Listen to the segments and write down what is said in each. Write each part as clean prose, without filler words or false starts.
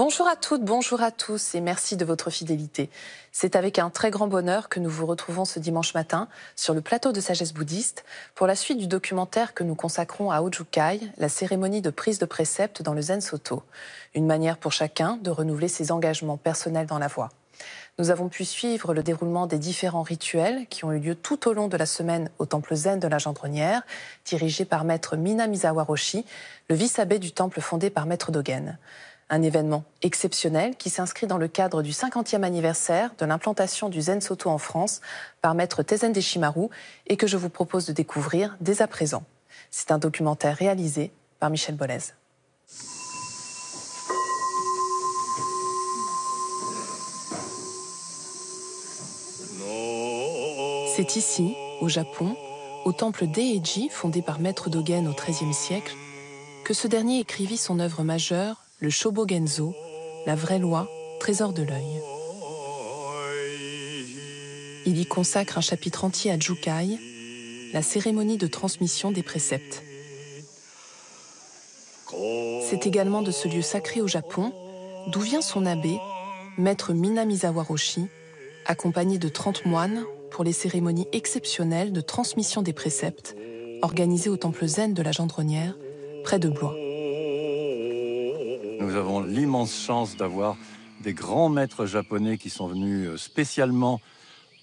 Bonjour à toutes, bonjour à tous et merci de votre fidélité. C'est avec un très grand bonheur que nous vous retrouvons ce dimanche matin sur le plateau de Sagesse Bouddhiste pour la suite du documentaire que nous consacrons à Ōjukai, la cérémonie de prise de préceptes dans le Zen Soto. Une manière pour chacun de renouveler ses engagements personnels dans la voie. Nous avons pu suivre le déroulement des différents rituels qui ont eu lieu tout au long de la semaine au temple zen de la Gendronnière, dirigé par maître Minamizawa Roshi, le vice-abbé du temple fondé par maître Dogen. Un événement exceptionnel qui s'inscrit dans le cadre du 50e anniversaire de l'implantation du Zen Soto en France par maître Teizen Deshimaru et que je vous propose de découvrir dès à présent. C'est un documentaire réalisé par Michel Bollez. C'est ici, au Japon, au temple d'Eiji, fondé par maître Dogen au XIIIe siècle, que ce dernier écrivit son œuvre majeure, le Shobogenzo, la vraie loi, trésor de l'œil. Il y consacre un chapitre entier à Jukai, la cérémonie de transmission des préceptes. C'est également de ce lieu sacré au Japon, d'où vient son abbé, maître Minamizawa Roshi, accompagné de 30 moines pour les cérémonies exceptionnelles de transmission des préceptes organisées au temple zen de la Gendronnière, près de Blois. Nous avons l'immense chance d'avoir des grands maîtres japonais qui sont venus spécialement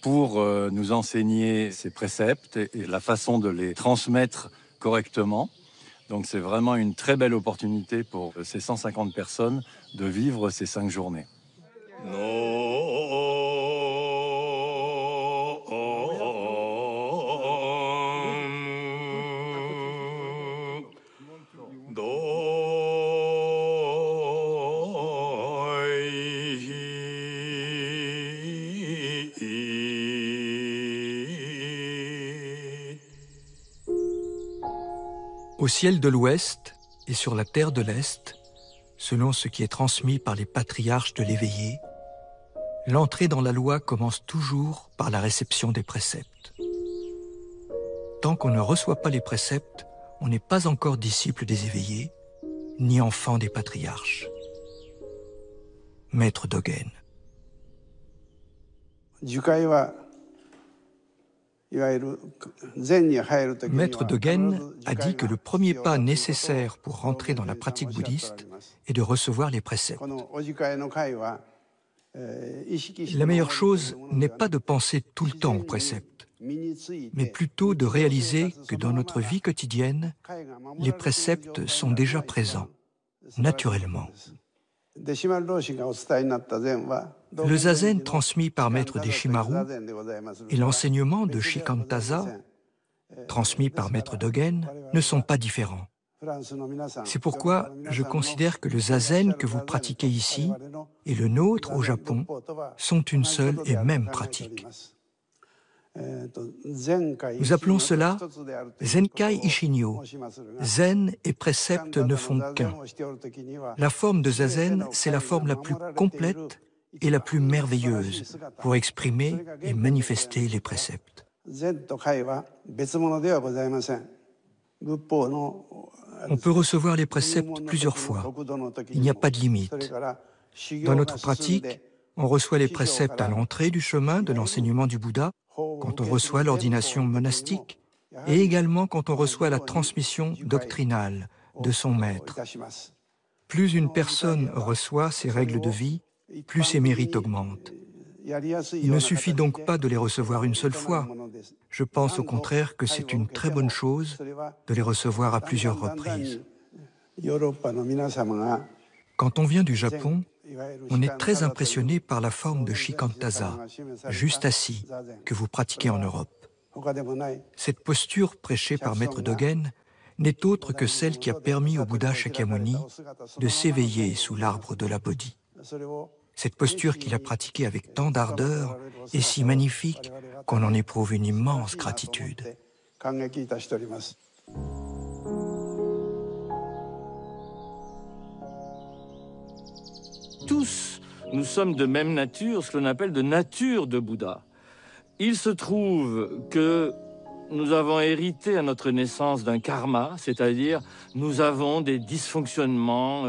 pour nous enseigner ces préceptes et la façon de les transmettre correctement. Donc c'est vraiment une très belle opportunité pour ces 150 personnes de vivre ces 5 journées. Au ciel de l'Ouest et sur la terre de l'Est, selon ce qui est transmis par les patriarches de l'éveillé, l'entrée dans la loi commence toujours par la réception des préceptes. Tant qu'on ne reçoit pas les préceptes, on n'est pas encore disciple des éveillés, ni enfant des patriarches. Maître Dogen. Maître Dogen a dit que le premier pas nécessaire pour rentrer dans la pratique bouddhiste est de recevoir les préceptes. La meilleure chose n'est pas de penser tout le temps aux préceptes, mais plutôt de réaliser que dans notre vie quotidienne, les préceptes sont déjà présents, naturellement. Le zazen transmis par maître Deshimaru et l'enseignement de Shikantaza, transmis par maître Dogen, ne sont pas différents. C'est pourquoi je considère que le zazen que vous pratiquez ici et le nôtre au Japon sont une seule et même pratique. Nous appelons cela Zenkai Ishinyo. Zen et préceptes ne font qu'un. La forme de zazen, c'est la forme la plus complète et la plus merveilleuse pour exprimer et manifester les préceptes. On peut recevoir les préceptes plusieurs fois. Il n'y a pas de limite. Dans notre pratique, on reçoit les préceptes à l'entrée du chemin de l'enseignement du Bouddha, quand on reçoit l'ordination monastique, et également quand on reçoit la transmission doctrinale de son maître. Plus une personne reçoit ses règles de vie, plus ses mérites augmentent. Il ne suffit donc pas de les recevoir une seule fois. Je pense au contraire que c'est une très bonne chose de les recevoir à plusieurs reprises. Quand on vient du Japon, on est très impressionné par la forme de Shikantaza, juste assis, que vous pratiquez en Europe. Cette posture prêchée par maître Dogen n'est autre que celle qui a permis au Bouddha Shakyamuni de s'éveiller sous l'arbre de la Bodhi. Cette posture qu'il a pratiquée avec tant d'ardeur est si magnifique qu'on en éprouve une immense gratitude. Tous, nous sommes de même nature, ce que l'on appelle de nature de Bouddha. Il se trouve que Nous avons hérité à notre naissance d'un karma, c'est-à-dire nous avons des dysfonctionnements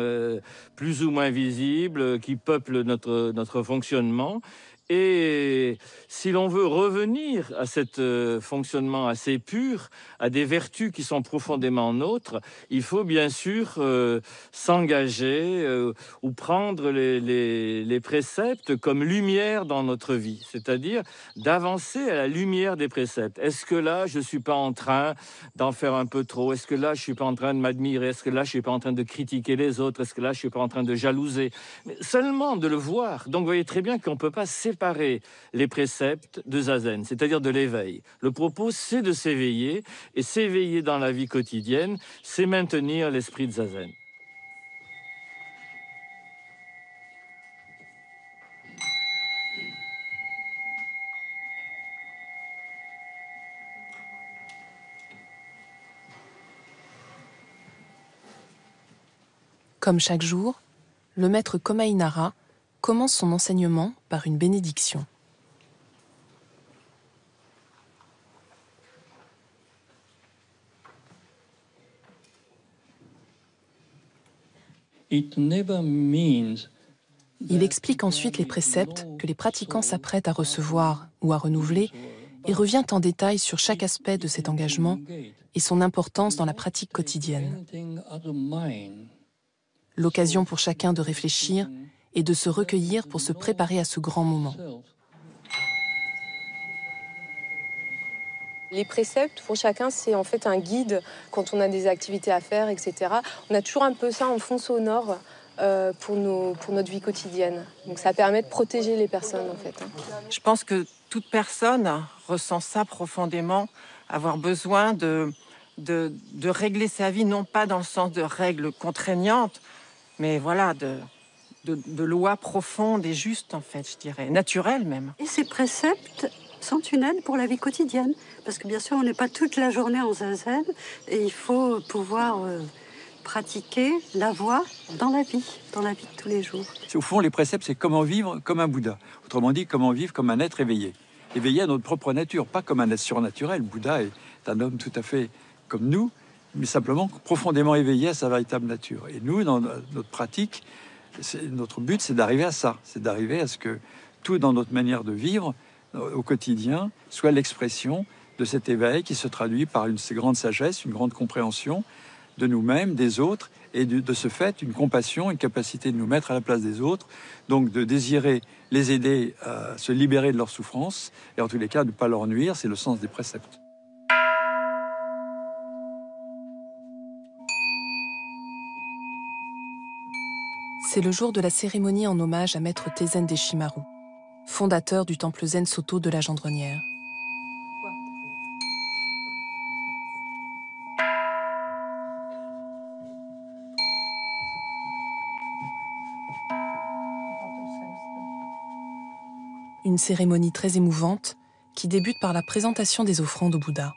plus ou moins visibles qui peuplent notre fonctionnement. Et si l'on veut revenir à ce fonctionnement assez pur, à des vertus qui sont profondément nôtres, il faut bien sûr s'engager ou prendre les préceptes comme lumière dans notre vie, c'est-à-dire d'avancer à la lumière des préceptes. Est-ce que là, je ne suis pas en train d'en faire un peu trop? Est-ce que là, je ne suis pas en train de m'admirer? Est-ce que là, je ne suis pas en train de critiquer les autres? Est-ce que là, je ne suis pas en train de jalouser? Mais seulement de le voir. Donc, vous voyez très bien qu'on ne peut pas séparer les préceptes de Zazen, c'est-à-dire de l'éveil. Le propos, c'est de s'éveiller, et s'éveiller dans la vie quotidienne, c'est maintenir l'esprit de Zazen. Comme chaque jour, le maître Komai Nara commence son enseignement par une bénédiction. Il explique ensuite les préceptes que les pratiquants s'apprêtent à recevoir ou à renouveler et revient en détail sur chaque aspect de cet engagement et son importance dans la pratique quotidienne. L'occasion pour chacun de réfléchir et de se recueillir pour se préparer à ce grand moment. Les préceptes, pour chacun, c'est en fait un guide quand on a des activités à faire, etc. On a toujours un peu ça en fond sonore pour notre vie quotidienne. Donc ça permet de protéger les personnes, en fait. Je pense que toute personne ressent ça profondément, avoir besoin de régler sa vie, non pas dans le sens de règles contraignantes, mais voilà, de lois profondes et justes, en fait, je dirais, naturelles même. Et ces préceptes sont une aide pour la vie quotidienne, parce que bien sûr, on n'est pas toute la journée en zazen, et il faut pouvoir pratiquer la voie dans la vie de tous les jours. Au fond, les préceptes, c'est comment vivre comme un Bouddha. Autrement dit, comment vivre comme un être éveillé. Éveillé à notre propre nature, pas comme un être surnaturel. Bouddha est un homme tout à fait comme nous, mais simplement profondément éveillé à sa véritable nature. Et nous, dans notre pratique, notre but, c'est d'arriver à ça. C'est d'arriver à ce que tout dans notre manière de vivre au quotidien soit l'expression de cet éveil qui se traduit par une grande sagesse, une grande compréhension de nous-mêmes, des autres, et de ce fait, une compassion, une capacité de nous mettre à la place des autres, donc de désirer les aider à se libérer de leur souffrance, et en tous les cas, de ne pas leur nuire, c'est le sens des préceptes. C'est le jour de la cérémonie en hommage à Maître Teizen Deshimaru, fondateur du temple Zen Soto de la Gendronnière. Une cérémonie très émouvante qui débute par la présentation des offrandes au Bouddha.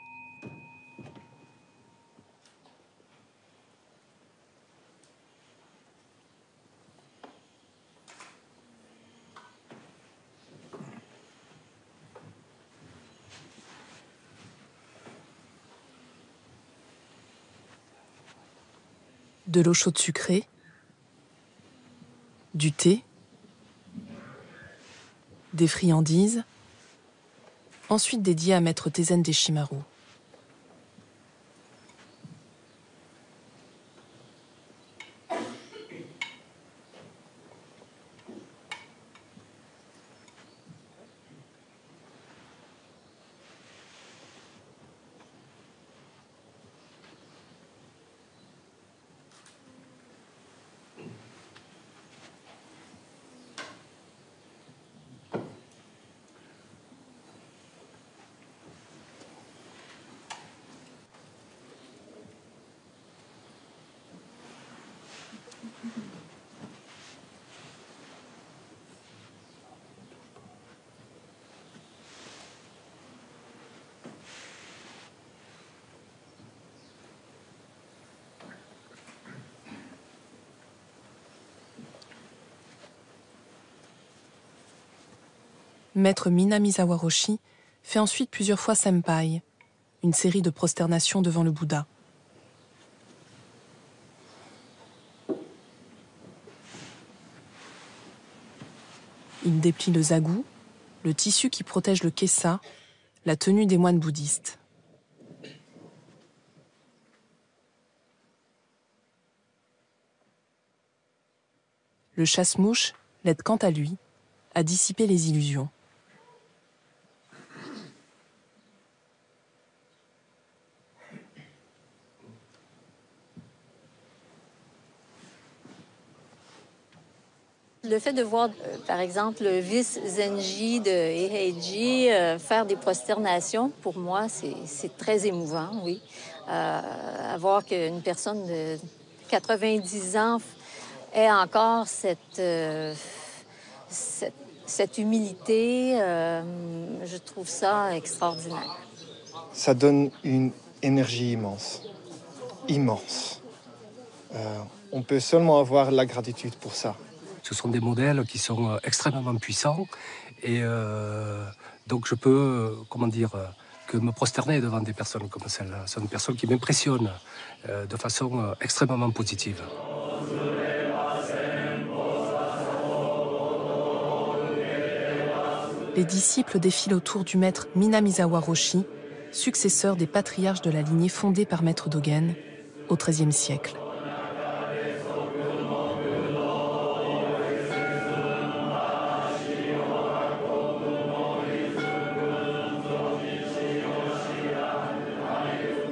De l'eau chaude sucrée, du thé, des friandises, ensuite dédiées à Maître Teizen Deshimaru. Maître Minamizawa Roshi fait ensuite plusieurs fois senpai, une série de prosternations devant le Bouddha. Il déplie le zagu, le tissu qui protège le kesa, la tenue des moines bouddhistes. Le chasse-mouche l'aide quant à lui à dissiper les illusions. Le fait de voir, par exemple, le vice Zenji de Eiheiji faire des prosternations, pour moi, c'est très émouvant, oui. À voir qu'une personne de 90 ans ait encore cette humilité, je trouve ça extraordinaire. Ça donne une énergie immense. On peut seulement avoir la gratitude pour ça. Ce sont des modèles qui sont extrêmement puissants et donc je peux, que me prosterner devant des personnes comme celle-là. Ce sont des personnes qui m'impressionnent de façon extrêmement positive. Les disciples défilent autour du maître Minamizawa Roshi, successeur des patriarches de la lignée fondée par maître Dogen au XIIIe siècle.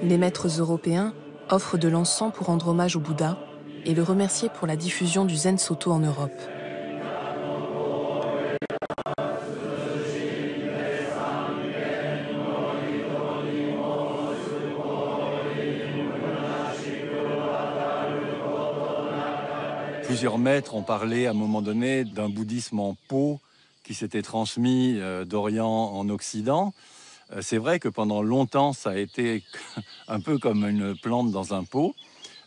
Les maîtres européens offrent de l'encens pour rendre hommage au Bouddha et le remercier pour la diffusion du Zen Soto en Europe. Plusieurs maîtres ont parlé à un moment donné d'un bouddhisme en pot qui s'était transmis d'Orient en Occident. C'est vrai que pendant longtemps, ça a été un peu comme une plante dans un pot.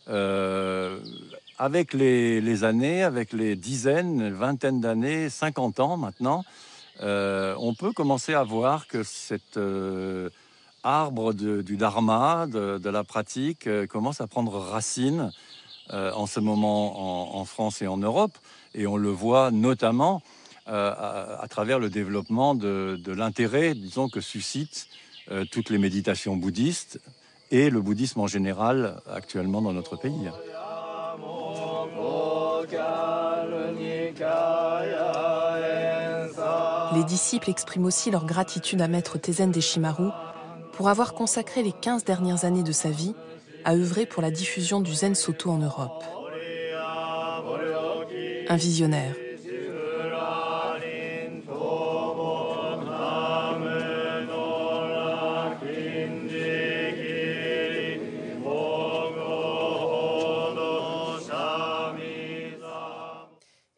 Avec les années, avec les dizaines, vingtaines d'années, 50 ans maintenant, on peut commencer à voir que cet arbre du dharma, de la pratique, commence à prendre racine en ce moment en France et en Europe. Et on le voit notamment à travers le développement de l'intérêt, disons, que suscitent toutes les méditations bouddhistes et le bouddhisme en général actuellement dans notre pays. Les disciples expriment aussi leur gratitude à maître Tezen Deshimaru pour avoir consacré les 15 dernières années de sa vie à œuvrer pour la diffusion du Zen Soto en Europe. Un visionnaire.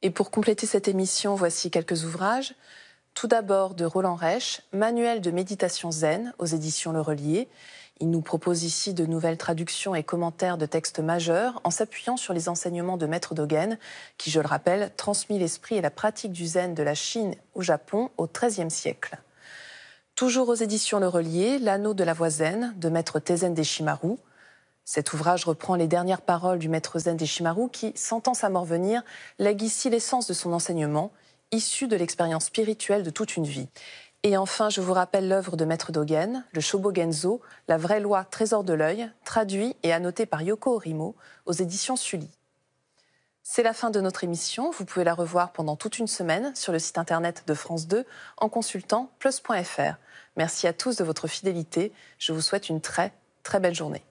Et pour compléter cette émission, voici quelques ouvrages. Tout d'abord de Roland Reich, Manuel de méditation zen aux éditions Le Relier. Il nous propose ici de nouvelles traductions et commentaires de textes majeurs en s'appuyant sur les enseignements de Maître Dogen, qui, je le rappelle, transmit l'esprit et la pratique du zen de la Chine au Japon au XIIIe siècle. Toujours aux éditions Le Relier, L'anneau de la voie zen de Maître Tezen Deshimaru. Cet ouvrage reprend les dernières paroles du maître zen Deshimaru qui, sentant sa mort venir, lègue ici l'essence de son enseignement, issu de l'expérience spirituelle de toute une vie. Et enfin, je vous rappelle l'œuvre de Maître Dogen, le Shobogenzo, la vraie loi trésor de l'œil, traduit et annoté par Yoko Orimo aux éditions Sully. C'est la fin de notre émission. Vous pouvez la revoir pendant toute une semaine sur le site internet de France 2 en consultant plus.fr. Merci à tous de votre fidélité. Je vous souhaite une très, très belle journée.